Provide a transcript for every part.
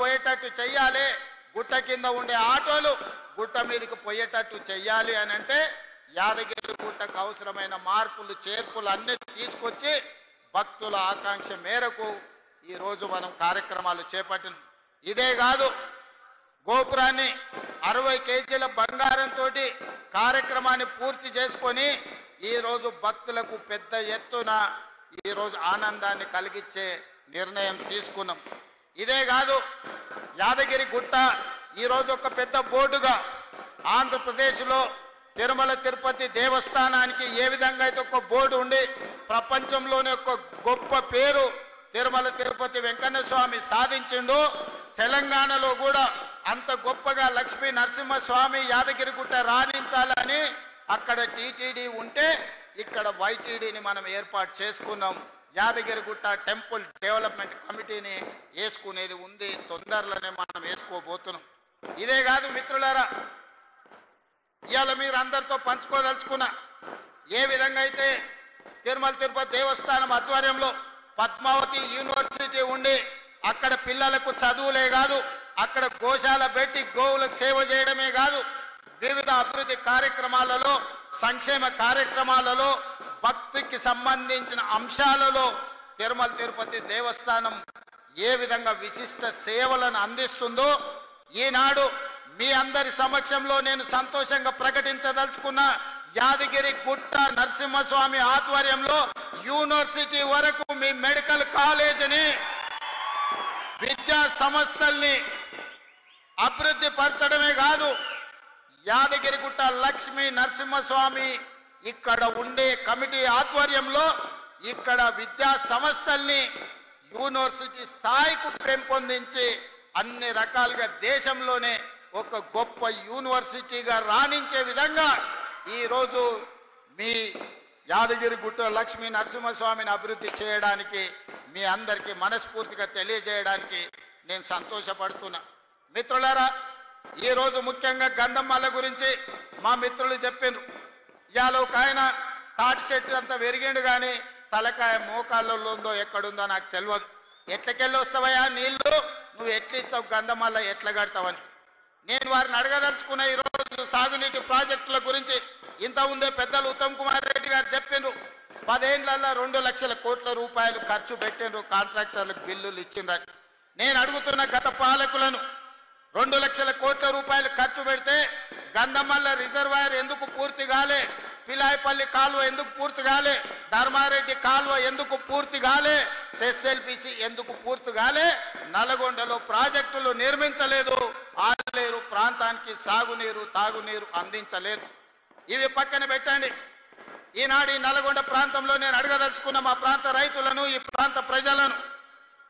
పోయేటట్టు చెయ్యాలి, గుట్ట కింద ఉండే ఆటోలు గుట్ట మీదకి పోయేటట్టు చెయ్యాలి అని అంటే యాదగిరి గుట్టకు అవసరమైన మార్పులు చేర్పులు అన్ని తీసుకొచ్చి భక్తుల ఆకాంక్ష మేరకు ఈ రోజు మనం కార్యక్రమాలు చేపట్టిన. ఇదే కాదు, గోపురాన్ని 60 కేజీల బంగారంతో కార్యక్రమాన్ని పూర్తి చేసుకొని ఈ రోజు భక్తులకు పెద్ద ఎత్తున ఈ రోజు ఆనందాన్ని కలిగించే నిర్ణయం తీసుకున్నాం. ఇదే కాదు, యాదగిరి గుట్ట ఈ రోజు ఒక పెద్ద బోర్డుగా ఆంధ్రప్రదేశ్లో తిరుమల తిరుపతి దేవస్థానానికి ఏ విధంగా అయితే ఒక బోర్డు ఉండి ప్రపంచంలోనే ఒక గొప్ప పేరు తిరుమల తిరుపతి వెంకన్న స్వామి సాధించిండు, తెలంగాణలో కూడా అంత గొప్పగా లక్ష్మీ నరసింహస్వామి యాదగిరి గుట్ట రాణించాలని అక్కడ టీటీడీ ఉంటే ఇక్కడ వైటీడీని మనం ఏర్పాటు చేసుకున్నాం. యాదగిరి గుట్ట టెంపుల్ డెవలప్మెంట్ కమిటీని వేసుకునేది ఉంది, తొందరలోనే మనం వేసుకోబోతున్నాం. ఇదే కాదు మిత్రులారా, ఇవాళ మీరు అందరితో పంచుకోదలుచుకున్న ఏ విధంగా అయితే తిరుమల తిరుపతి దేవస్థానం ఆధ్వర్యంలో పద్మావతి యూనివర్సిటీ ఉండి అక్కడ పిల్లలకు చదువులే కాదు, అక్కడ గోశాల పెట్టి గోవులకు సేవ చేయడమే కాదు, వివిధ అభివృద్ధి కార్యక్రమాలలో, సంక్షేమ కార్యక్రమాలలో, భక్తికి సంబంధించిన అంశాలలో తిరుమల తిరుపతి దేవస్థానం ఏ విధంగా విశిష్ట సేవలను అందిస్తుందో ఈనాడు మీ అందరి సమక్షంలో నేను సంతోషంగా ప్రకటించదలుచుకున్న యాదగిరి గుట్ట నరసింహస్వామి ఆధ్వర్యంలో యూనివర్సిటీ వరకు మీ మెడికల్ కాలేజీని, విద్యా సంస్థల్ని అభివృద్ధి పరచడమే కాదు, యాదగిరి గుట్ట లక్ష్మీ నరసింహస్వామి ఇక్కడ ఉండే కమిటీ ఆధ్వర్యంలో ఇక్కడ విద్యా సంస్థల్ని యూనివర్సిటీ స్థాయికి పెంపొందించి అన్ని రకాలుగా దేశంలోనే ఒక గొప్ప యూనివర్సిటీగా రాణించే విధంగా ఈరోజు మీ యాదగిరి గుట్ట లక్ష్మీ నరసింహస్వామిని అభివృద్ధి చేయడానికి మీ అందరికీ మనస్ఫూర్తిగా తెలియజేయడానికి నేను సంతోషపడుతున్నా. మిత్రులారా, ఈరోజు ముఖ్యంగా గంధమల్ల గురించి మా మిత్రులు చెప్పిండ్రు. ఇవాళ ఒక ఆయన తాటి చెట్టు అంతా పెరిగిండు కానీ తలకాయ మోకాళ్ళలో ఉందో ఎక్కడుందో నాకు తెలియదు. ఎట్లకెళ్ళి వస్తావయ్యా నీళ్లు, నువ్వు ఎట్లా ఇస్తావు గంధమల్ల, ఎట్లా కడతావని నేను వారిని అడగదలుచుకున్న. ఈరోజు సాగునీటి ప్రాజెక్టుల గురించి ఇంత ఉందే పెద్దలు ఉత్తమ్ కుమార్ రెడ్డి గారు చెప్పిండ్రు. 10 ఏళ్లలో 2 లక్షల కోట్ల రూపాయలు ఖర్చు పెట్టిండ్రు, కాంట్రాక్టర్లకు బిల్లులు ఇచ్చిండ్రు. నేను అడుగుతున్న గత పాలకులను, 2 లక్షల కోట్ల రూపాయలు ఖర్చు పెడితే గంధమల్ల రిజర్వాయర్ ఎందుకు పూర్తి కాలే, పిలాయపల్లి కాలువ ఎందుకు పూర్తి కాలే, ధర్మారెడ్డి కాలువ ఎందుకు పూర్తి కాలే, ఎస్ఎల్పిసి ఎందుకు పూర్తి కాలే, నల్గొండలో ప్రాజెక్టులు నిర్మించలేదు, ఆలేరు ప్రాంతానికి సాగునీరు తాగునీరు అందించలేదు. ఇవి పక్కన పెట్టండి. ఈనాడు ఈ నల్గొండ ప్రాంతంలో నేను అడగదలుచుకున్న మా ప్రాంత రైతులను, ఈ ప్రాంత ప్రజలను,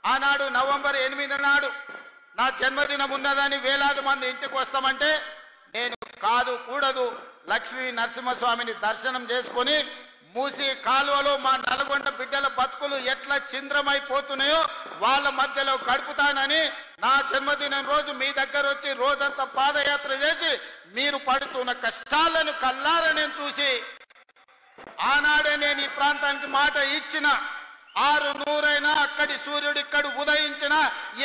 ఆనాడు నవంబర్ 8 నాడు నా జన్మదినం ఉన్నదని వేలాది మంది ఇంటికి వస్తామంటే నేను కాదు కూడదు లక్ష్మీ నరసింహస్వామిని దర్శనం చేసుకొని మూసి కాలువలో మా నల్గొండ బిడ్డల బతుకులు ఎట్లా చింద్రమైపోతున్నాయో వాళ్ళ మధ్యలో గడుపుతానని నా జన్మదినం రోజు మీ దగ్గర వచ్చి రోజంతా పాదయాత్ర చేసి మీరు పడుతున్న కష్టాలను కల్లారా నేను చూసి ఆనాడే నేను ఈ ప్రాంతానికి మాట ఇచ్చిన. 600 అక్కడి సూర్యుడు ఇక్కడ ఉదయించిన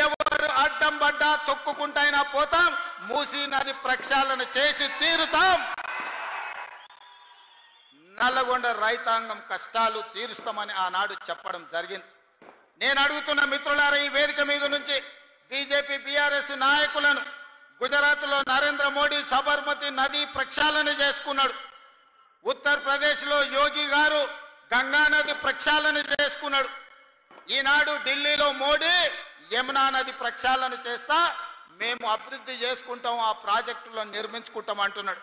ఎవరు అడ్డం పడ్డా తొక్కుకుంటైనా పోతాం, మూసీ నది ప్రక్షాళన చేసి తీరుతాం, నల్లగొండ రైతాంగం కష్టాలు తీరుస్తామని ఆనాడు చెప్పడం జరిగింది. నేను అడుగుతున్న మిత్రులారా, ఈ వేదిక మీద నుంచి బీజేపీ బీఆర్ఎస్ నాయకులను, గుజరాత్లో నరేంద్ర మోడీ సబర్మతి నది ప్రక్షాళన చేసుకున్నాడు, ఉత్తరప్రదేశ్లో యోగి గారు గంగా నది ప్రక్షాళన చేసుకున్నాడు, ఈనాడు ఢిల్లీలో మోడీ యమునా నది ప్రక్షాళన చేస్తా మేము అభివృద్ధి చేసుకుంటాం, ఆ ప్రాజెక్టులను నిర్మించుకుంటాం అంటున్నాడు.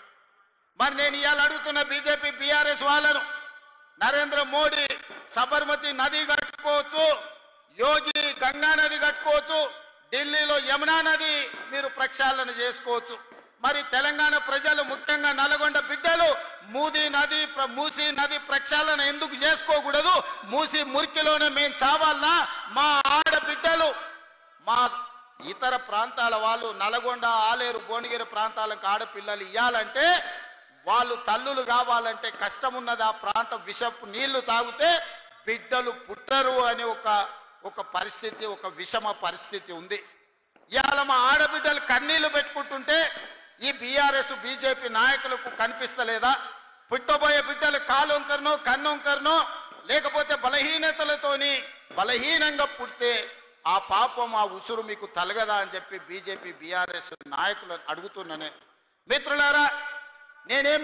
మరి నేను ఇవాళ అడుగుతున్న బీజేపీ బీఆర్ఎస్ వాళ్ళను, నరేంద్ర మోడీ సబర్మతి నది కట్టుకోవచ్చు, యోగి గంగా నది కట్టుకోవచ్చు, ఢిల్లీలో యమునా నది మీరు ప్రక్షాళన చేసుకోవచ్చు, మరి తెలంగాణ ప్రజలు ముఖ్యంగా నల్గొండ బిడ్డలు మూసీ నది ప్రక్షాళన ఎందుకు చేసుకోకూడదు, మూసీ మురికిలోనే మేము చావాలన్నా, మా ఆడబిడ్డలు మా ఇతర ప్రాంతాల వాళ్ళు నల్గొండ ఆలేరు భువనగిరి ప్రాంతాలకు ఆడపిల్లలు ఇవ్వాలంటే వాళ్ళు తల్లులు కావాలంటే కష్టం ఉన్నది, ఆ ప్రాంత విషపు నీళ్లు తాగితే బిడ్డలు పుట్టరు అనే ఒక పరిస్థితి, ఒక విషమ పరిస్థితి ఉంది. ఇవాళ మా ఆడబిడ్డలు కన్నీళ్లు పెట్టుకుంటుంటే ఈ బీఆర్ఎస్ బీజేపీ నాయకులకు కనిపిస్తలేదా? పుట్టబోయే బిడ్డలు కాలొంకరనో కన్నొంకరనో లేకపోతే బలహీనతలతోని బలహీనంగా పుడితే ఆ పాపం ఆ ఉసురు మీకు తలగదా అని చెప్పి బీజేపీ బీఆర్ఎస్ నాయకులను అడుగుతున్నానే. మిత్రులారా, నేనేం